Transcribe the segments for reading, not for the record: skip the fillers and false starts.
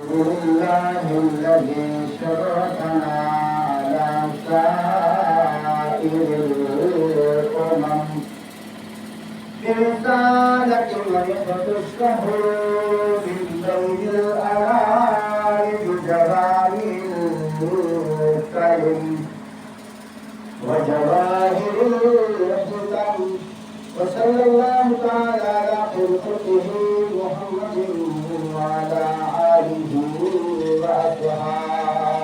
لله الذي شرفنا على سائر الأمم برسالة من يختصه من بين الأعارف جبائل الكرم وجواهر الحكم وصلى الله تعالى على خلقته محمد وعلى آله وأصحابه.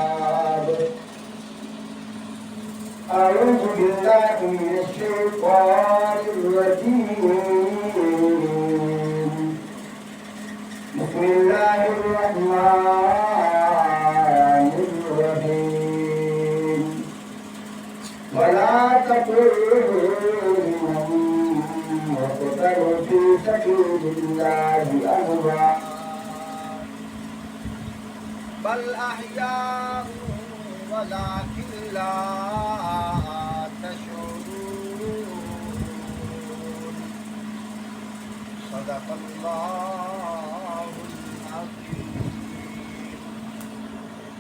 أعوذ بالله من الشيطان الرجيم. بسم الله الرحمن الرحيم. ولا تقولوا لمن يقتل في سبيل الله أموات بل أحياء ولكن لا تشعرون. صدق الله العظيم.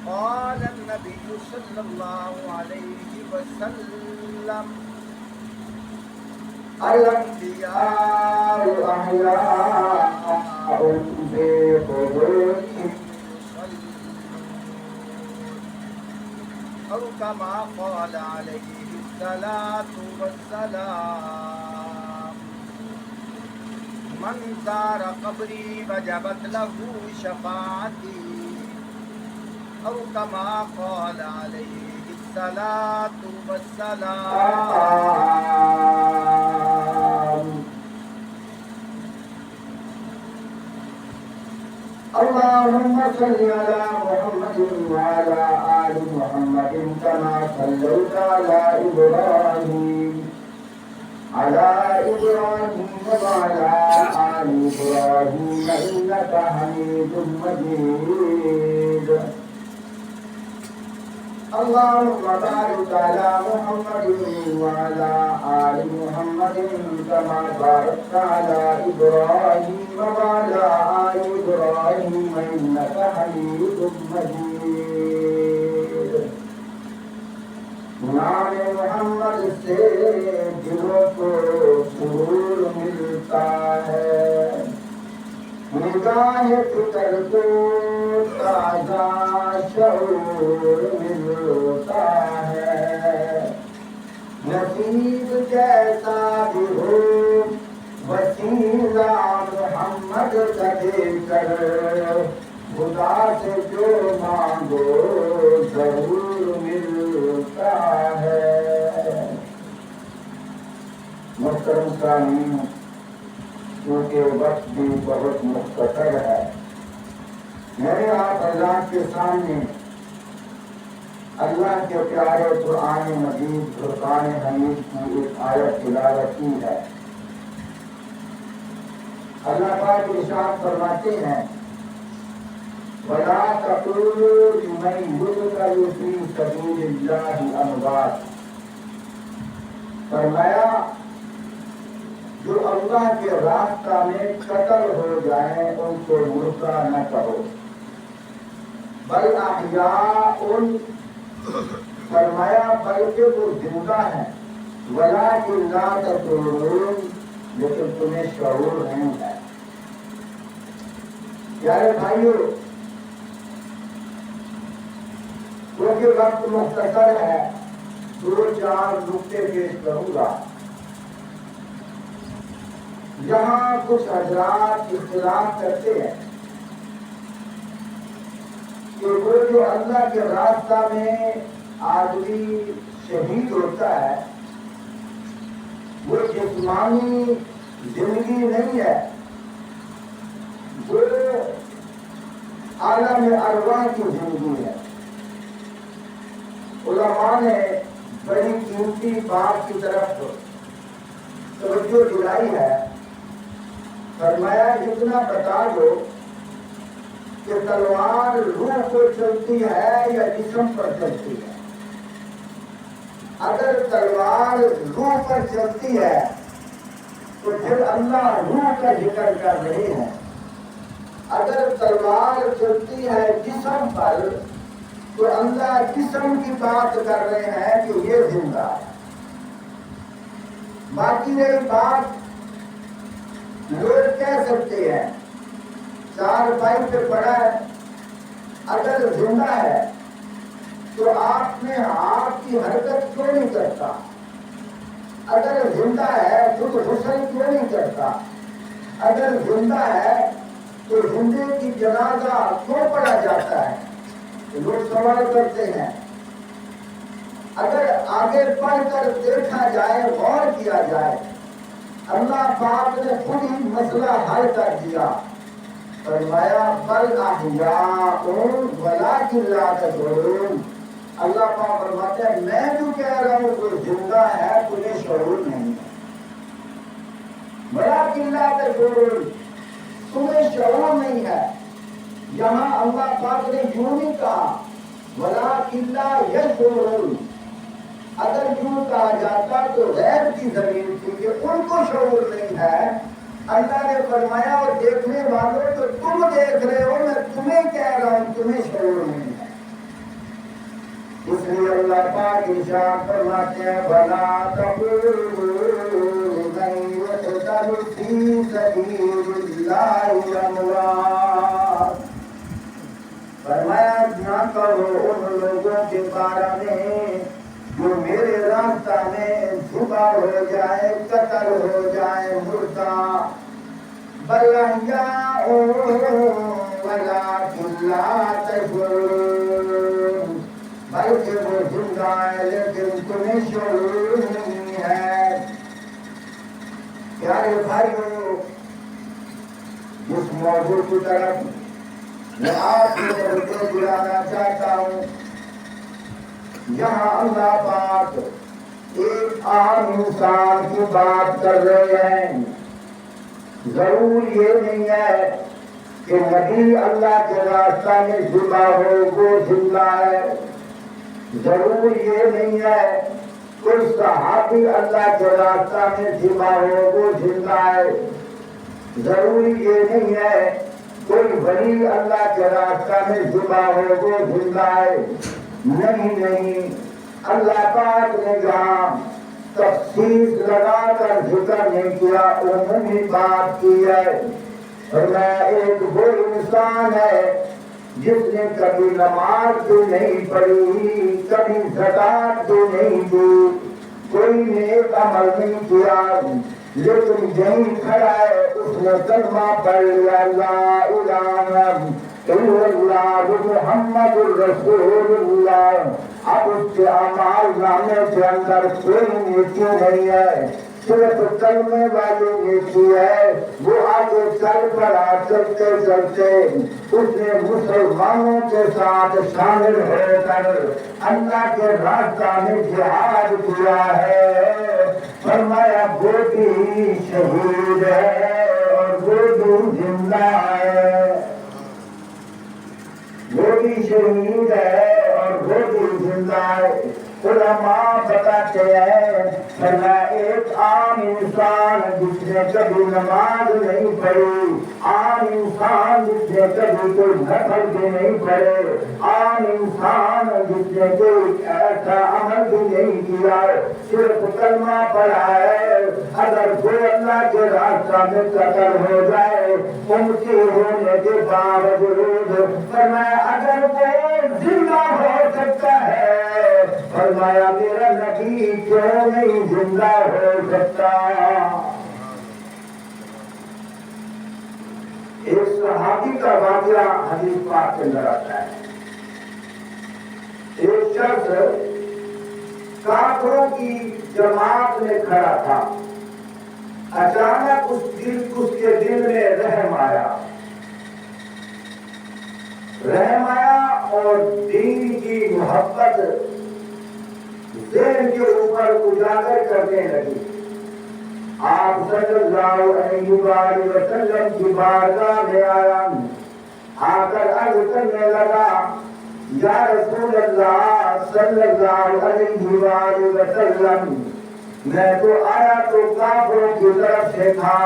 قال النبي صلى الله عليه وسلم الأنبياء أحياء في قبورهم أو كما قال عليه الصلاة والسلام من زار قبري وجبت له شفاعتي أو كما قال عليه الصلاة والسلام. اللهم صل على محمد وعلى آل محمد كما صليت على إبراهيم وعلى آل إبراهيم إنك حميد مجيد. اللهم بارك على محمد وعلى آل محمد كما باركت على إبراهيم وعلى آل إبراهيم إنك حميد مجيد. نام محمد سے دلوں کو سرور ملتا ہے، نگاہ فکر کو تازہ شعور ملتا ہے. نصیب جیسا بھی ہو وسیلہ محمد کا دے کر خدا سے جو مانگو ضرور ملتا ہے. محترم سامعین، کیونکہ وقت بھی بہت مختصر ہے، میں نے آپ اللہ کے سامنے اللہ کے پیارے قرآن مجید فرقان حمید کی ایک آیت تلاوت کی ہے. اللہ پاک ارشاد فرماتے ہیں وَلَا تَقُولُوا لِمَن يُقْتَلُ فِي سَبِيلِ اللَّهِ أَمْوَاتٌ. فرمایا جو اللہ کے راستہ میں قتل ہو جائیں ان کو مردہ نہ کہو، بل احیاء، فرمایا بلکہ وہ زندہ ہیں، ولیکن لا تشعرون، لیکن تمہیں شعور نہیں ہے. پیارے بھائیو، کیونکہ وقت مختصر ہے، 2-4 نقطے پیش کروں گا. یہاں کچھ حضرات اختلاف کرتے ہیں کہ وہ جو اللہ کے راستہ میں آدمی شہید ہوتا ہے وہ جسمانی زندگی نہیں ہے، وہ عالم ارواح کی زندگی ہے. علماء نے بڑی قیمتی بات کی طرف توجہ دلائی ہے. فرمایا اتنا بتا دو کہ تلوار روح کو چلتی ہے یا جسم پر چلتی ہے. اگر تلوار روح پر چلتی ہے تو پھر اللہ روح کا ذکر کر رہے ہیں. اگر تلوار چلتی ہے عمل تو اللہ جسم کی بات کر رہے ہیں کہ یہ زندہ ہے. باقی رہی بات لوگ کہہ سکتے ہیں چار پائی پہ پڑا ہے اگر زندہ ہے تو آپ نے ہاتھ کی حرکت کیوں نہیں کرتا؟ اگر زندہ ہے خود غسل کیوں نہیں کرتا؟ اگر زندہ ہے تو زندے کی جنازہ کیوں پڑھا جاتا ہے؟ لوگ سوال کرتے ہیں. اگر آگے پڑھ کر دیکھا جائے غور کیا جائے اللہ پاک نے خود ہی مسئلہ حل کر دیا. فرمایا بل احیاء ولکن لا تشعرون. اللہ پاک فرماتے ہیں میں جو کہہ رہا ہوں وہ زندہ ہے تمہیں شعور نہیں ہے. ولکن لا تشعرون تمہیں شعور نہیں ہے. یہاں اللہ پاک نے یوں نہیں کہا ولکن لا یشعرون. اگر یوں کہا جاتا تو غیر کی زمین تھی کہ ان کو شعور نہیں ہے. اللہ نے فرمایا اور دیکھنے والوں تو تم دیکھ رہے ہو میں تمہیں کہہ رہا ہوں تمہیں شعور نہیں ہے. اس لیے اللہ پاک ارشاد فرماتے ہیں بلا تقولوا من يقتل في سبيل الله اموات. فرمایا نہ کہو ان لوگوں کے بارے میں جو میرے راستہ میں ذبح ہو جائے قتل ہو جائے مردہ. بل احیاء ولکن لا تشعرون. بلکہ وہ زندہ ہے لیکن تمہیں شعور نہیں ہے. پیارے بھائیوں اس موضوع کی طرف میں آپ کو توجہ دلانا چاہتا ہوں. یہاں اللہ پاک ایک عام انسان کی بات کر رہے ہیں. ضرور یہ نہیں ہے کہ نبی اللہ کے راستہ میں ذبح ہو وہ زندہ ہے. ضرور یہ نہیں ہے کوئی صحابی اللہ کے راستہ میں ذبح ہو وہ زندہ ہے. ضرور یہ نہیں ہے کوئی ولی اللہ کے راستہ میں ذبح ہو وہ زندہ ہے. نہیں اللہ پاک نے جہاں تخصیص لگا کر ذکر نہیں کیا عمومی بات کی ہے. اور میں ایک وہ انسان ہے جس نے کبھی نماز بھی نہیں پڑھی کبھی زکات بھی نہیں دی کوئی نیک عمل نہیں کیا لیکن یہیں کھڑا ہے اس نے کلمہ پڑھ لیا لا الہ الا اللہ محمد الرسول اللہ. اب اس کے اعمال نامے کے اندر کوئی نیکی نہیں ہے صرف کلمے والی نیکی ہے. وہ آگے چل پڑا چلتے چلتے اس نے مسلمانوں کے ساتھ شامل ہو کر اللہ کے راستہ میں جہاد کیا ہے. فرمایا وہ بھی شہید ہے اور وہ بھی زندہ ہے. وہ بھی شہید ہے اور وہ بھی زندہ ہے. علماء بتاتے ہیں فرمایا ایک عام انسان جس نے کبھی نماز نہیں پڑھی عام انسان جس نے کبھی کوئی نفل بھی نہیں پڑھے عام انسان جس نے کوئی ایسا عمل بھی نہیں کیا صرف کلمہ پڑھا ہے اگر وہ اللہ کے راستہ میں قتل ہو جائے ان کے ہونے کے باوجود فرمایا اگر وہ زندہ ہو سکتا ہے فرمایا میرا نبی کیوں نہیں زندہ ہو سکتا. ایک صحابی کا واقعہ حدیث پاک کے اندر آتا ہے. ایک شخص کافروں کی جماعت میں کھڑا تھا. اچانک اس کے دل میں رحم آیا اور دین کی محبت ذہن کے اوپر اجاگر کرنے لگی. آپ صلی اللہ علیہ وآلہ وسلم کی بارگاہ میں آیا آ کر عرض کرنے لگا یا رسول اللہ صلی اللہ علیہ وآلہ وسلم میں تو آیا تو کافروں کی طرف سے تھا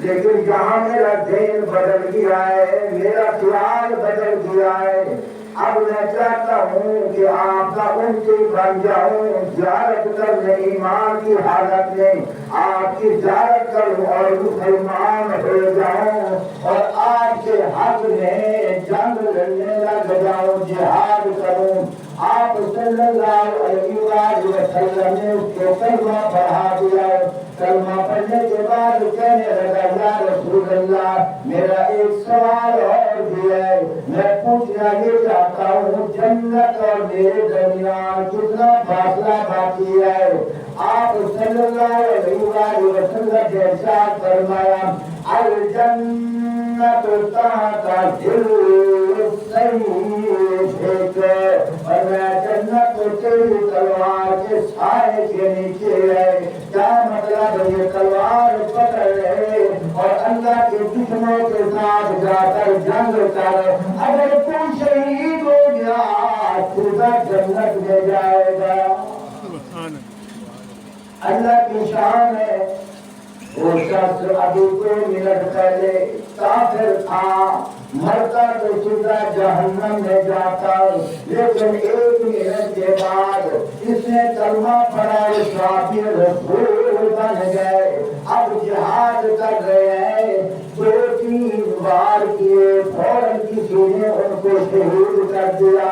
لیکن یہاں میرا ذہن بدل گیا ہے میرا خیال بدل گیا ہے. اب میں چاہتا ہوں کہ آپ کا امتی بن جاؤں، زیارت کرنے ایمان کی حالت میں آپ کی زیارت کروں اور مسلمان ہو جاؤں اور آپ کے حق میں جنگ لڑنے لگ جاؤں، جہاد کروں۔ آپ صلی اللہ علیہ وآلہ وسلم نے اس کو کلمہ پڑھا دیا۔ کلمہ پڑھنے کے بعد کہنے لگا یا رسول اللہ میرا ایک سوال اور بھی ہے، میں پوچھنا یہ چاہتا ہوں جنت اور میرے درمیان کتنا فاصلہ باقی ہے؟ آپ صلی اللہ علیہ وآلہ وسلم نے ارشاد فرمایا الجنت تحت ظل السیف، اور میں جنت تیری تلوار کے سائے کے نیچے ہے۔ کیا مطلب ہے؟ یہ تلوار پکڑ لے اور اللہ کے دشمنوں کے ساتھ جا کر جنگ کر، اگر کوئی شہید ہو گیا خدا جنت میں جائے گا۔ اللہ کی شان ہے۔ وہ شخص ابھی 2 منٹ پہلے کافر تھا، مرتا تو سیدھا جہنم میں جاتا، لیکن 1 منٹ کے بعد اس نے کلمہ پڑھا، صحابی رسول بن گئے، اب جہاد کر رہے ہیں۔ 2-3 بار کیے، فوراً کسی نے ان کو شہید کر دیا،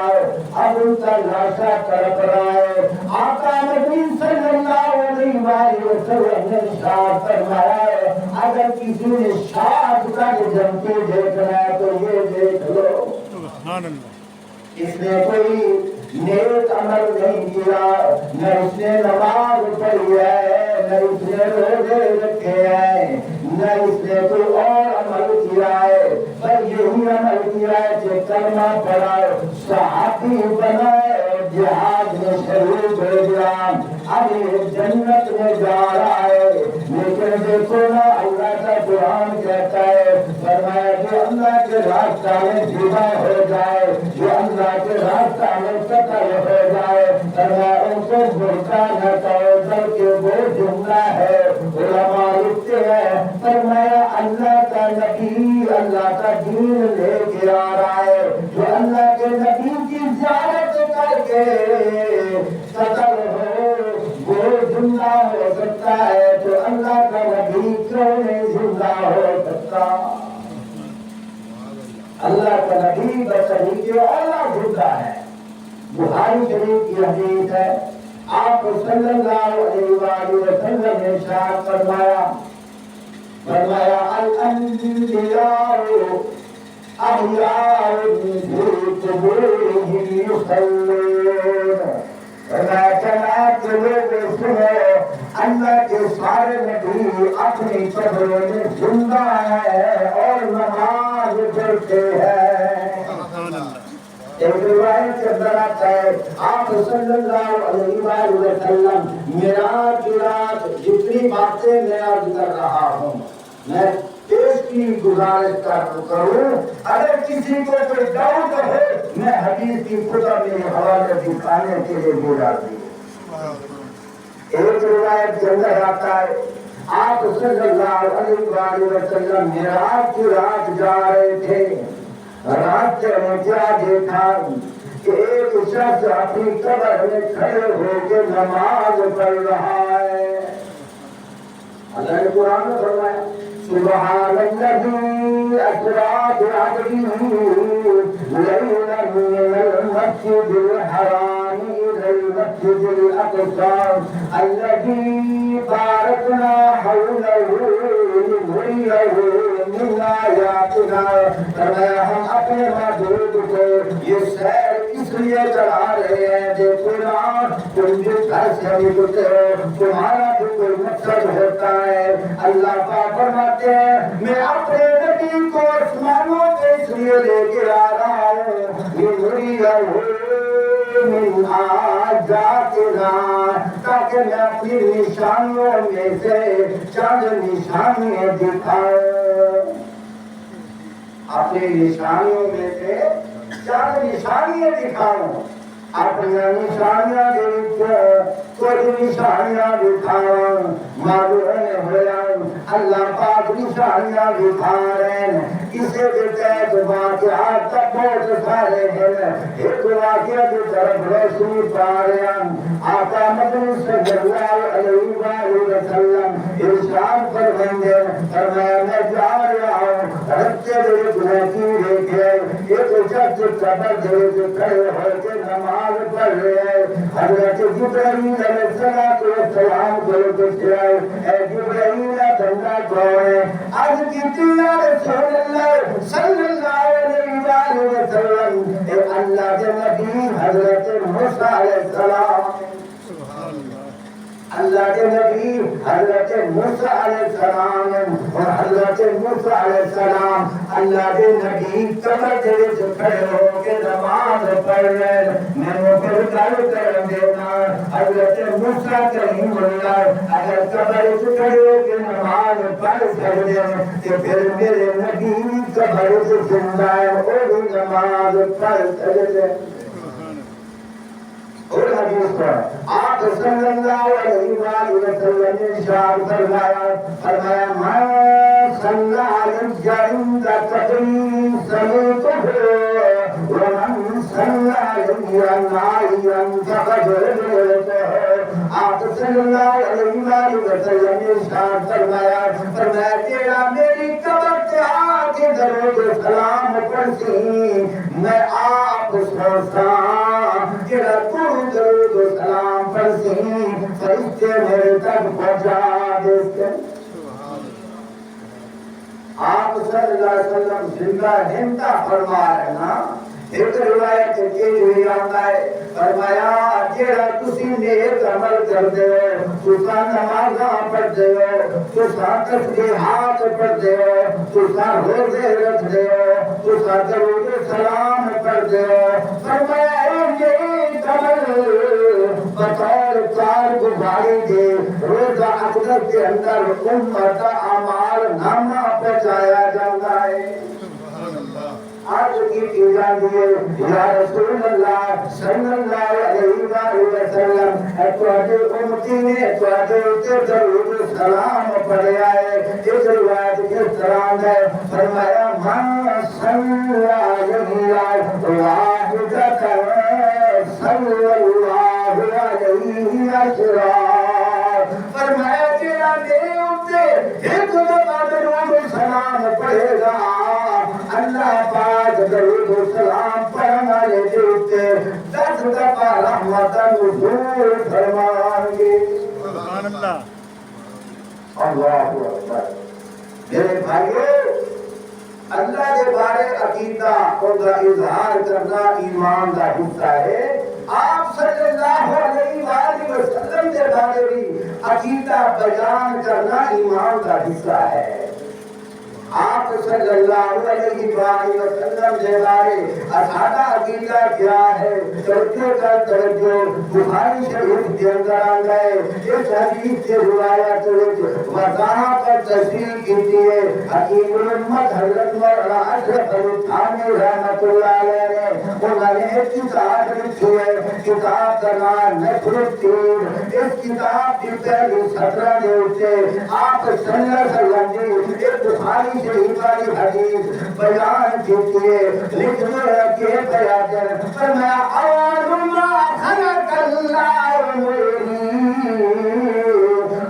اب ان کا لاشا تڑپ رہا ہے۔ آقا نبی صلی اللہ علیہ وسلم نے ارشاد فرمایا ہے اگر کسی نے شاد تک جمتے دیکھنا ہے تو یہ دیکھ لو، اس نے کوئی نیک عمل نہیں کیا، نہ اس نے نماز پڑھی ہے، نہ اس نے روزے رکھے ہیں، نہ اس نے کوئی اور عمل کیا ہے، پر یہی عمل کیا ہے کہ کلمہ پڑھا، صحابی بنا اور جہاد میں شریک ہو گیا، اب یہ جنت میں جا رہا ہے۔ لیکن دیکھو نا اللہ کا قرآن کہتا ہے، فرمایا جو اللہ کے راستہ میں جدا ہو جائے، جو اللہ کے راستہ میں قتل ہو جائے، فرمایا ان کو برکا نہ کرو، بلکہ وہ جملہ ہے علماء لکھتے ہیں، فرمایا اللہ کا نبی اللہ کا دین لے کے آ رہا ہے، جو اللہ کے نبی کی زیارت کر کے قتل ہو وہ زندہ ہو سکتا ہے، تو اللہ کا نبی کیوں نہیں زندہ ہو سکتا؟ اللہ کا نبی بصری کے اولا زندہ ہے۔ بخاری شریف کی حدیث ہے، آپ صلی اللہ علیہ وآلہ وسلم نے ارشاد فرمایا الانبیاء احیاء فی قبورہم یصلون، جناب لوگوں سنو اللہ کے سارے نبی اپنی قبروں میں زندہ ہیں اور نماز پڑھتے ہیں۔ ایک روایت کے اندر آتا ہے آپ صلی اللہ علیہ وآلہ وسلم معراج کی رات جتنی باتیں میں عرض کر رہا ہوں میں اس کی گزارش کروں، اگر کسی کو کوئی ڈاؤٹ ہو میں حدیث کی کتب میں حوالے دکھانے کے لیے بولا دی۔ ایک روایت کے اندر آتا ہے آپ صلی اللہ علیہ وآلہ وسلم معراج کی رات جا رہے تھے، رات میں کیا دیکھا کہ ایک شخص اپنی قبر میں کھڑے ہو کے نماز پڑھ رہا ہے۔ اللہ نے قرآن میں فرمایا سبحان الذی اسری بعبدہ لیلا من المسجد الحرام الی المسجد الاقصی الذی بارکنا حولہ لنریہ من آیاتنا، فرمایا ہم اپنے معبود کو یہ سیر اس لیے چلا رہے ہیں دیکھو نا تم جس گھر سے نکلتے ہو تمہارا بھی کوئی مقصد ہوتا ہے۔ اللہ پاک فرماتے ہیں میں اپنے نبی کو آسمانوں پہ اس لیے لے کے آ رہا ہوں لنریہ من آیاتنا، تاکہ میں اپنی نشانیوں میں سے چند نشانیاں دکھاؤں، اپنی نشانیوں میں سے چند نشانیاں دکھاؤں۔ اپنی نشانیاں دے وچ کچھ نشانیاں دکھاؤ معلوم ہویا اللہ پاک نشانیاں دکھا رہے ہیں اسے کے تحت واقعات تک بہت سارے ہیں ایک واقعہ کی طرف روشنی پا رہے ہیں آقا مدنی صلی اللہ علیہ وآلہ وسلم ارشاد فرمائیں فرمایا میں جا رہا ہوں رستے میں گناہی دیکھے ایک شخص قبر دے کھڑے ہو کے نماز پڑھ رہے ہیں حضرت جبرائیل علیہ السلام کو پوچھا اے جبرائیل بندہ کون ہے آج کہتے یا رسول اللہ صلی اللہ علیہ وآلہ وسلم اے اللہ کے نبی حضرت موسیٰ علیہ السلام اللہ کے نبی حضرت موسیٰ علیہ السلام اور حضرت موسیٰ علیہ السلام اللہ کے نبی قبر دے وچ کھڑے ہو کے نماز پڑھ رہے میں وہ پھر گل کر دینا حضرت موسیٰ کریم اللہ اگر قبر وچ کھڑے ہو کے نماز پڑھ سکتے ہیں کہ پھر میرے نبی قبر وچ زندہ ہے وہ بھی نماز پڑھ سکتے ہیں اور حدیث پر آپ صلی اللہ علیہ وآلہ وسلم نے ارشاد فرمایا ما صلی علیہ عند قبری صلیتہ ومن صلی علیہ نائیا فقد آپ صلی اللہ علیہ وآلہ وسلم نے ارشاد فرمایا تیرا میری قبر پہ آ کے درود سلام پڑھتی میں آپ سوچتا تیرا درود و سلام پڑھتی فرشتے میرے تک پہنچا دیتے آپ صلی اللہ علیہ وسلم زندہ ہندہ فرما رہے نا ایک روایت یہ ہوئی آتا ہے فرمایا جیڑا تسی نیک عمل کر دے ہو تسا نمازاں پڑھ دے ہو تسا تسبیحات پڑھ دے ہو تسا روزے رکھ دے ہو تسا درود سلام پڑھ دے ہو فرمایا اے نیک عمل بطور کار گزاری دے روزہ اقدس کے اندر امت اعمال نامہ پہنچایا جاتا ہے آج کی چیزاں دیئے یا رسول اللہ صلی اللہ علیہ وآلہ وسلم اکوادے امتی نے اکوادے اتے درود سلام پڑھے آئے اس روایت کس طرح ہے فرمایا من صلی علیہ واحدہ صلی اللہ علیہ وسلم فرمایا تیرا میرے اتے ایک دفعہ درود سلام پڑھے گا اللہ پاک درود و سلام پڑھنے والے دیتے 10 دفعہ رحمت نزول فرمائیں گے سبحان اللہ اللہ اکبر میرے بھائیو اللہ کے بارے عقیدہ اور اظہار کرنا ایمان کا حصہ ہے آپ صلی اللہ علیہ وآلہ وسلم کے بارے بھی عقیدہ بیان کرنا ایمان کا حصہ ہے آپ صلی اللہ علیہ وآلہ وسلم کے بارے اچھاتا عقیدہ کیا ہے توجہ کا توجہ بخاری شریف کے اندر آ گئے اس حدیث کے روایت وضاحت پر تشریح کی ہے حکیم الامت حضرت مولانا اشرف علی تھانوی رحمۃ اللہ علیہ نے انہوں نے ایک کتاب لکھی ہے کتاب کا نام نصر الدین اس کتاب کی پہلی سطر میں اسے آپ صلی اللہ علیہ وسلم نے ایک بخاری شریف والی حدیث بیان کی ہے لکھنے کے بیان فرمایا اول ما خلق اللہ میری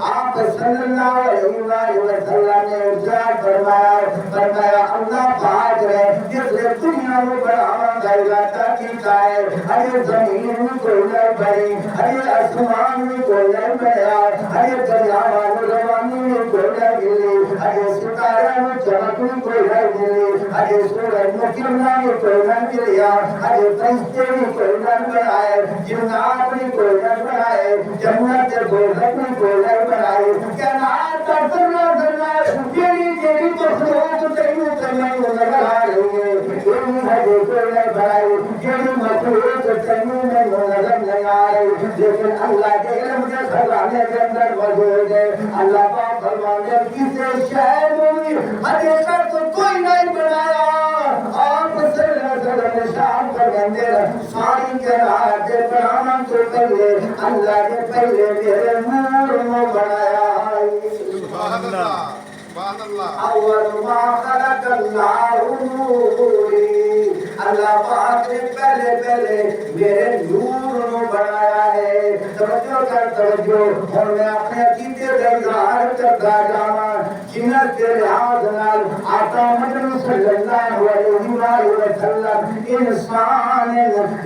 آپ صلی اللہ علیہ وسلم نے ارشاد فرمایا اللہ پاک نے جس نے دنیا میں بڑھاوا کا ارادہ کیا ہے ارے زمین میں کوئی نہیں بڑھی ارے آسمان میں کوئی نہیں بڑھا ارے دریاواں میں روانی میں کوئی نہیں ملی ارے ستارہ میں چمک میں کوئی نہیں ملی ارے سورج میں کرنا میں کوئی نہیں ملیا ارے فرشتے میں کوئی نہیں بنائے جنات میں کوئی نہیں بنائے جنت دوزخ میں کوئی نہیں بنائے کائنات کا ذرہ ذرہ جیڑی مخلوق تینوں تمہیں نظر آ رہی ہے یہی ہے جو کوئی نہیں بنائی جیڑی مخلوق تینوں میں نظر نہیں آ رہی لیکن اللہ کے علم کے خزانے کے اندر موجود ہے اللہ پاک فرماتے ہیں کسی شے میں حقیقت کوئی نہیں بنایا آپ صلی اللہ علیہ وسلم ارشاد فرماتے ہیں ساری کائنات کے بنانا تو پہلے اللہ نے پہلے میرے نور کو بنایا سبحان اللہ سبحان اللہ اول ما خلق اللہ نوری اللہ پاک نے پہلے میرے نور کو بنایا ہے توجہ کر توجہ اور میں اپنے عقیدے کا اظہار کرتا جاواں جنت کے لحاظ نال آقا مدنی صلی اللہ علیہ وآلہ وسلم انسان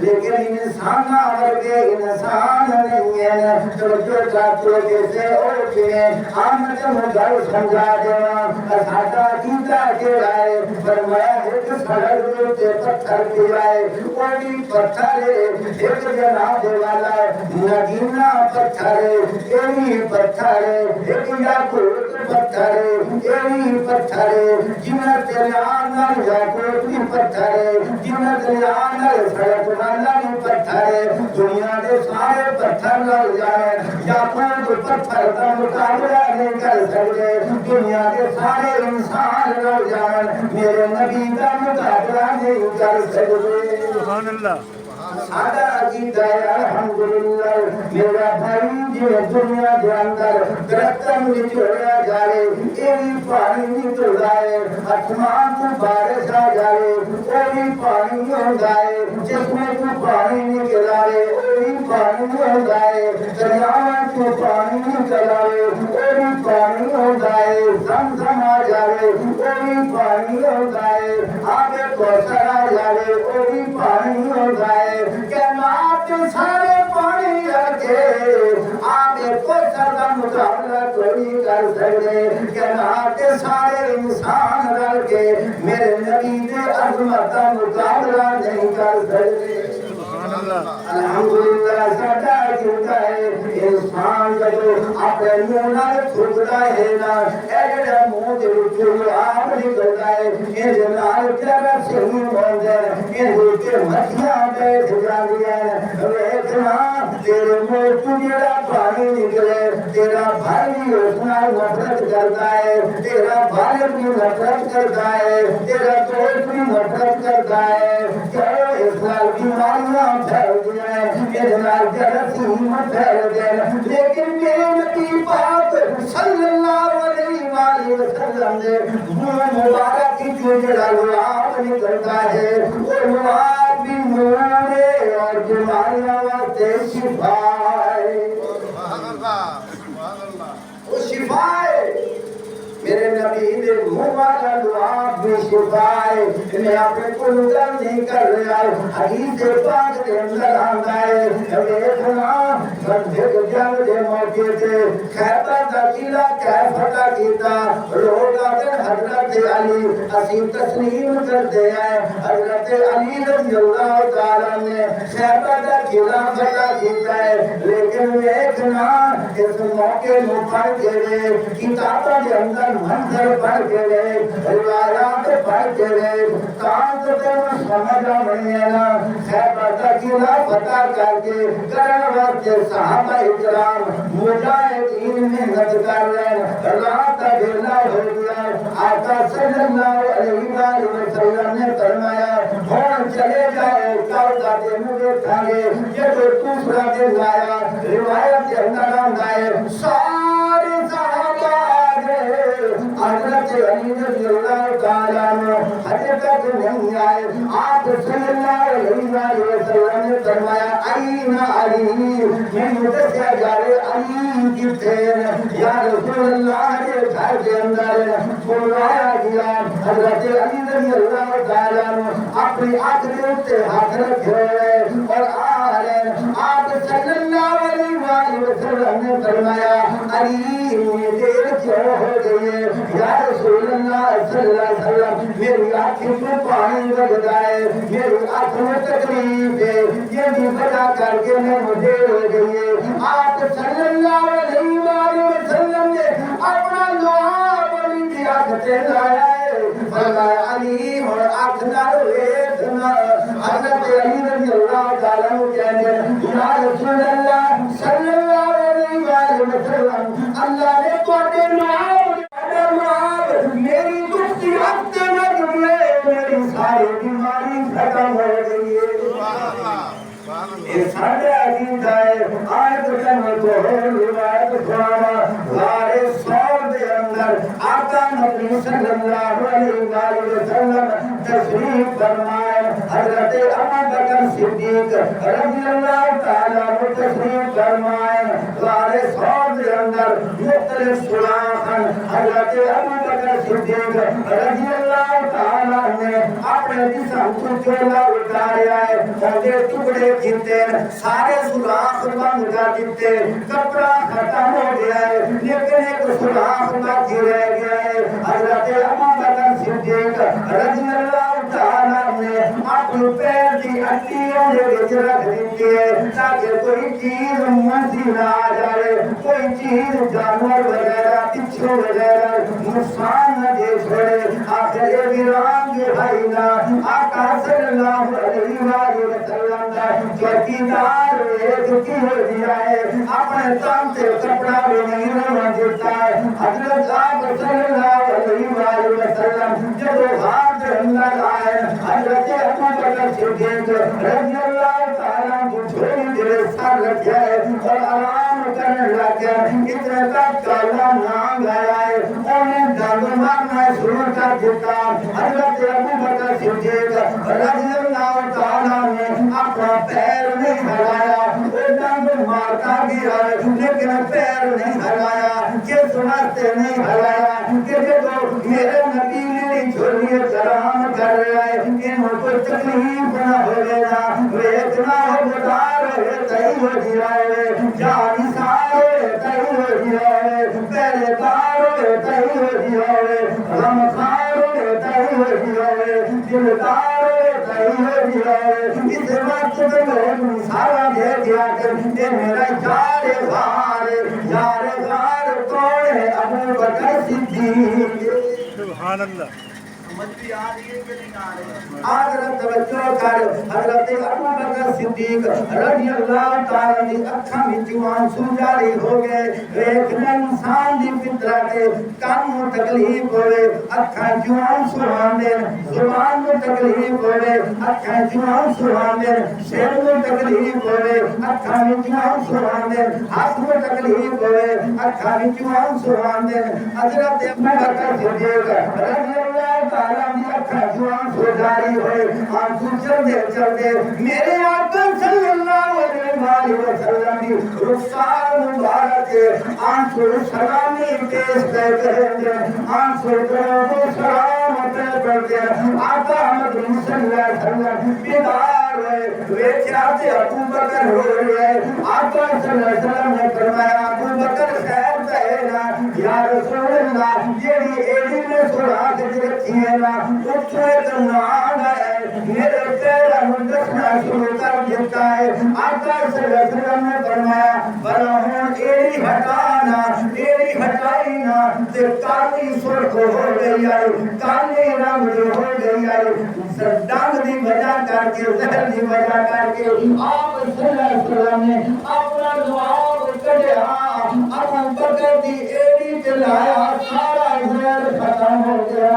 لیکن انسان ورگے انسان نہیں ہے توجہ کر توجہ سے اور کہ آمد مجھے سمجھا دینا ساڈا عقیدہ کہڑا ہے فرمایا ایک سڑک تے پتھر پیا ہے وہ بھی پتھر ہے ایک جناب والا نگینا پتھر ہے یہ بھی پتھر ہے ایک یاقوت پتھر ہے یہ بھی پتھر ہے جنت نال یاقوت بھی پتھر ہے جنت نال سڑک والا بھی پتھر ہے دنیا کے سارے پتھر نال جائے یاقوت پتھر کا مقابلہ نہیں کر سکتے دنیا کے سارے انسان نال جائے میرے نبی کا مقابلہ نہیں کر سکتے سبحان اللہ سادہ عقیدہ ہے الحمدللہ میرا بھائی جو دنیا کے اندر درختوں میں چھوڑا جائے یہ بھی پانی نکل جائے آسمان کو بارش آ جائے وہ بھی پانی ہو جائے جس میں کو پانی نکل آئے وہ بھی پانی ہو جائے دریاؤں کو پانی نکل آئے وہ بھی پانی ہو جائے زمزم آ جائے وہ بھی پانی ہو جائے آگے کوثر آ جائے وہ بھی پانی ہو جائے کائنات سارے پانی رکھے آگے کوثر کا مقابلہ کوئی کر سکتے کائنات سارے انسان رکھے میرے نبی کے عظمت کا مقابلہ نہیں کر سکتے الحمدللہ ساڈا عقیدہ ہے انسان جب اپنے منہ نال تھوکدا ہے نا اے جڑا منہ دے وچوں آپ نکلدا ہے اے نال تیرا صحیح ہوندا ہے اے کے مٹھیاں بیٹھ جاندیاں ویکھنا تیرے منہ تو جڑا پانی نکلے تیرا بھائی اس نال نفرت کردا ہے تیرا بھائی بھی نفرت کردا ہے تیرا دوست بھی نفرت کردا ہے کہ اس نال بیماریاں پھیل گیا ہے میرے نال جراثیم پھیل گئے لیکن میرے نبی پاک صلی اللہ علیہ وآلہ وسلم نے منہ مبارک کی جڑا لعاب نکلتا ہے وہ لعاب بھی نور ہے اور بیماریاں واسطے شفا ہے سبحان اللہ سبحان اللہ وہ شفا ہے میرے نبی نے منہ والا لعاب بھی شفا ہے میں اپنے کو نظر نہیں کر رہا حدیث پاک کے اندر آتا ہے دیکھنا بندے جنگ کے موقع پہ خیبر کا قلعہ کیسے فتح کیتا لوگ آتے حضرت علی اسی تسلیم کرتے ہیں حضرت علی رضی اللہ تعالیٰ نے خیبر کا قلعہ فتح کیتا ہے لیکن دیکھنا اس موقع میں پڑھ کے کتابوں کے اندر منظر پڑھ کے روایات پڑھ کے کان تو سمجھ آ رہی ہے نا خیبر کا قلعہ فتح کر کے کرن وقت صحابہ اکرام مجاہدین محنت کر رہے ہیں رات کا ویلا ہو گیا آقا صلی اللہ علیہ وآلہ وسلم نے فرمایا ہوں چلے جاؤ کل کا دن دیکھیں گے یہ جو دوسرا دن آیا روایت کے اندر آتا ہے سارے صحابہ حضرت علی رضی اللہ تعالیٰ عنہ حضرت نہیں آئے آپ صلی اللہ علیہ وآلہ وسلم نے فرمایا این علی میں مدسیا جا رہے علی کتے یا رسول اللہ کے گھر کے اندر بلایا گیا حضرت علی رضی اللہ تعالیٰ عنہ اپنی آنکھ کے اوپر ہاتھ رکھے اور آ رہے آپ صلی اللہ علیہ وآلہ وسلم نے فرمایا علی میں دیر کیوں ہو گئی ہے یا رسول اللہ صلی اللہ علیہ وسلم میری آنکھیں کو پانی لگتا ہے میری آنکھ میں تکلیف ہے یہ بھی بتا کر کے میں مجھے ہو گئی ہے آپ صلی اللہ علیہ وآلہ وسلم نے اپنا لعاب علی کی آنکھ سے لایا ہے فرمایا علی اور آنکھ نہ دیکھنا حضرت علی رضی اللہ تعالیٰ عنہ کہتے ہیں یا رسول اللہ صلی اللہ علیہ وآلہ وسلم اللہ نے تواڈے لعاب میری دکھی وقت میں میری ساری بیماری ختم ہو گئی یہ سارے عقیدہ ہے آیت کرنے کو ہے روایت سنانا غار ثور دے اندر آقا نبی صلی اللہ علیہ وسلم تشریف فرمائے حضرت ابو بکر صدیق رضی اللہ تعالیٰ عنہ تشریف فرمائے غار ثور دے اندر مختلف سلاخن حضرت ابو بکر صدیق رضی اللہ تعالیٰ نے اپنے جسم کو چولا اتاریا ہے اور ٹکڑے کیتے سارے سوراخ بند کر دیتے کپڑا ختم ہو گیا ہے لیکن ایک سوراخ باقی رہ گیا ہے حضرت ابو بکر صدیق رضی اللہ تعالیٰ نے اپنے پیر کی ہڈیوں کے وچ رکھ دیتی ہے تاکہ کوئی چیز منہ نہ آ جائے کوئی چیز جانور وغیرہ پچھو وغیرہ نقصان نہ دے چھوڑے آخر ویران کے بھائی نا آقا صلی اللہ علیہ وسلم کا چوکیدار ایک کی ہو دیا ہے اپنے تن سے کپڑا بھی نہیں رہنے دیتا ہے حضرت آپ صلی اللہ علیہ وسلم جب غار کے اندر آئے حضرت ابو بکر صدیق رضی اللہ تعالیٰ کو چھوڑی دیر سر رکھا ہے اور آرام کرنے لگا اتنے تک کالا نام آیا ہے انہیں دند مارنا شروع کر دیتا حضرت ابو بکر صدیق رضی اللہ تعالیٰ نے اپنا پیر نہیں ہلایا وہ دند مارتا گیا لیکن پیر نہیں ہلایا کہ سناتے نہیں ہلایا کہ جو میرے نبی میری چھوڑیے سلام کر رہا ہے ان کو تکلیف نہ ہو گیا وہ اتنا ہو بتا رہے تئی ہو دیا ہے جانی سارے تئی ہو دیا ہے پہلے تارے تئی ہو دیا ہے غم خارے تئی ہو دیا ہے دل تارے تئی ہو دیا ہے اس وقت میں سارا دے دیا کہ میرا یار غار کون ہے ابو بکر صدیق سبحان اللہ سمجھ بھی آ رہی ہے کہ نہیں آ رہی ہے؟ حضرت توجہ کر حضرت ابو بکر صدیق رضی اللہ تعالیٰ کی اکھاں وچوں آنسو جاری ہو گئے ایک انسان دی فطرت ہے کان نوں تکلیف ہوئے اکھاں وچوں آنسو آندے زبان نوں تکلیف ہوئے اکھاں وچوں آنسو آندے سر نوں تکلیف ہوئے اکھاں وچوں آنسو آندے ہاتھ نوں تکلیف ہوئے اکھاں وچوں آنسو آندے حضرت ابو بکر صدیق رضی اللہ تعالیٰ جاری ہوئے آنسو چلتے چلتے میرے آقا صلی اللہ علیہ وسلم کی رخسار مبارک آنسو سلامی پیش کریں گے آنسو کرو سلام کرتے آقا احمد صلی اللہ علیہ وسلم بیدار ہوئے ویچاتے ابو بکر ہو رہے آقا صلی اللہ علیہ وسلم نے فرمایا ابو بکر خیر کہنا یا رسول اللہ جیڑی ایڈی میں سراغ رکھی ہے نا اتنے دنان ہے میرے پیرہ مدسنا شروع کر دیتا ہے آقا صلی اللہ علیہ وسلم نے فرمایا برہون ایڑی ہٹانا ایڑی ہٹائینا تے کالی سرخ ہو گئی ہے کالی رنگ ہو گئی ہے ڈانگ دی وجہ کر کے زہر دی وجہ کر کے آپ صلی اللہ علیہ وسلم نے اپنا دعا کڑیا ابو بکر دی ایڑی چلایا سارا زہر ختم ہو گیا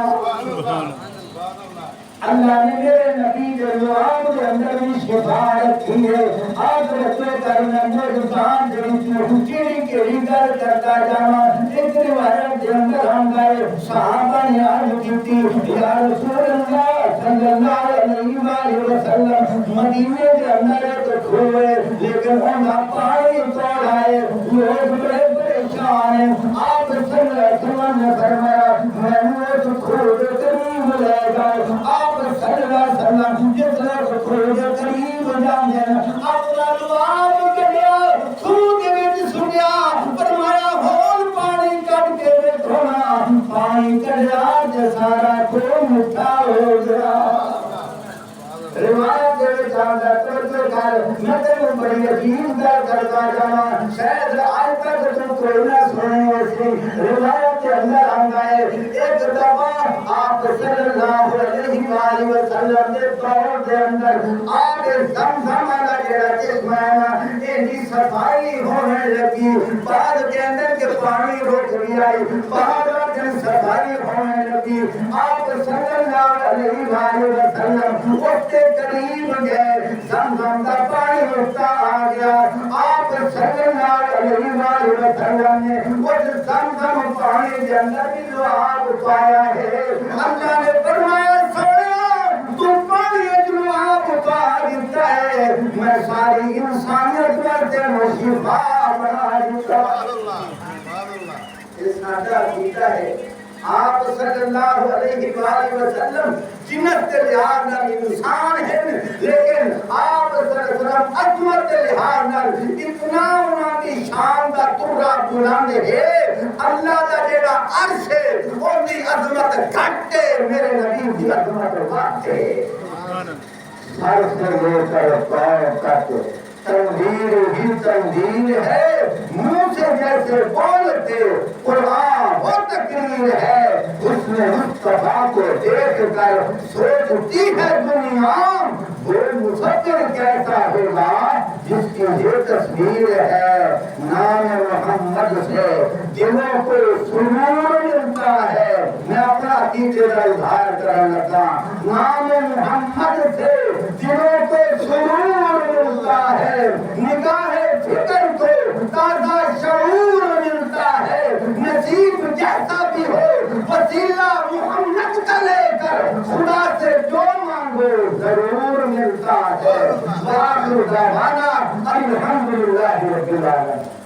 اللہ نے میرے نبی کے دعاؤں کے اندر بھی شفا رکھی ہے آج رسول کرنا مجھان جنسی چیڑی کے ریگر کرتا جانا ایک روایت کے اندر ہم گئے صحابہ نے آج کیتی یا رسول اللہ صلی اللہ علیہ وسلم مدینے کے اندر تو کھوئے لیکن انہاں پانی توڑ آئے لوگ بڑے پریشان ہیں آپ صلی اللہ علیہ وسلم نے فرمایا میں نے تو کھوئے قریب لے گئے آپ صلی اللہ علیہ وسلم جس نے کھوئے قریب جانے اپنا دعاب کریا خود وچ سنیا فرمایا ہون پانی کٹ کے دیکھونا پانی کٹیا تے سارا کو مٹھا ہو گیا روایت دے جاندا توجہ کر میں تینوں بڑی عجیب گل کرتا جانا شاید آج تک تو کوئی نہ سنے ایسی روایت کے اندر آندا ہے ایک دفعہ آپ صلی اللہ علیہ وسلم کے دور کے اندر آگے زمزم والا جڑا چشمہ ہے نا ایسی صفائی ہونے لگی بعد کے اندر کے پانی رک گیا بعد کے صفائی ہونے لگی آپ صلی اللہ علیہ وسلم اس کے قریب گئے زمزم کا پانی اٹھتا صلی اللہ علیہ وآلہ وسلم نے اس زمزم پانی کے اندر بھی جو آب پایا ہے، اللہ نے فرمایا سویا تو پانی جو آب پا دیتا ہے میں ساری انسانیت میں تیرے شفا بنا دیتا ہوں۔ اس ناطہ عقیدہ ہے آپ صلی اللہ علیہ وآلہ وسلم جنت کے لحاظ نال انسان ہے، لیکن آپ صلی اللہ علیہ وسلم عظمت کے لحاظ نال اتنا انہوں کی شان کا ترا بلند ہے، اللہ کا جیڑا عرش ہے ان کی عظمت گھٹ ہے، میرے نبی کی عظمت بڑھ ہے۔ سر سے لے کر پاؤں تک تنویر ہی تنویر ہے، منہ سے جیسے بولتے قرآن وہ تقریر ہے، اس نے مصطفیٰ کو دیکھ کر سوچتی ہے دنیا وہ مفکر کیسا ہوگا جس کی یہ تصویر ہے۔ نام محمد سے دلوں کو سرور ملتا ہے، میں اپنا عقیدے کا اظہار کرنے لگا، نام محمد سے دلوں کو سرور ملتا ہے، نگاہ فکر کو تازہ شعور ملتا ہے، نصیب جیسا بھی ہو وسیلہ محمد کا لے کر خدا سے جو مانگو ضرور ملتا ہے۔ وآخر دعوانا الحمدللہ رب العالمین۔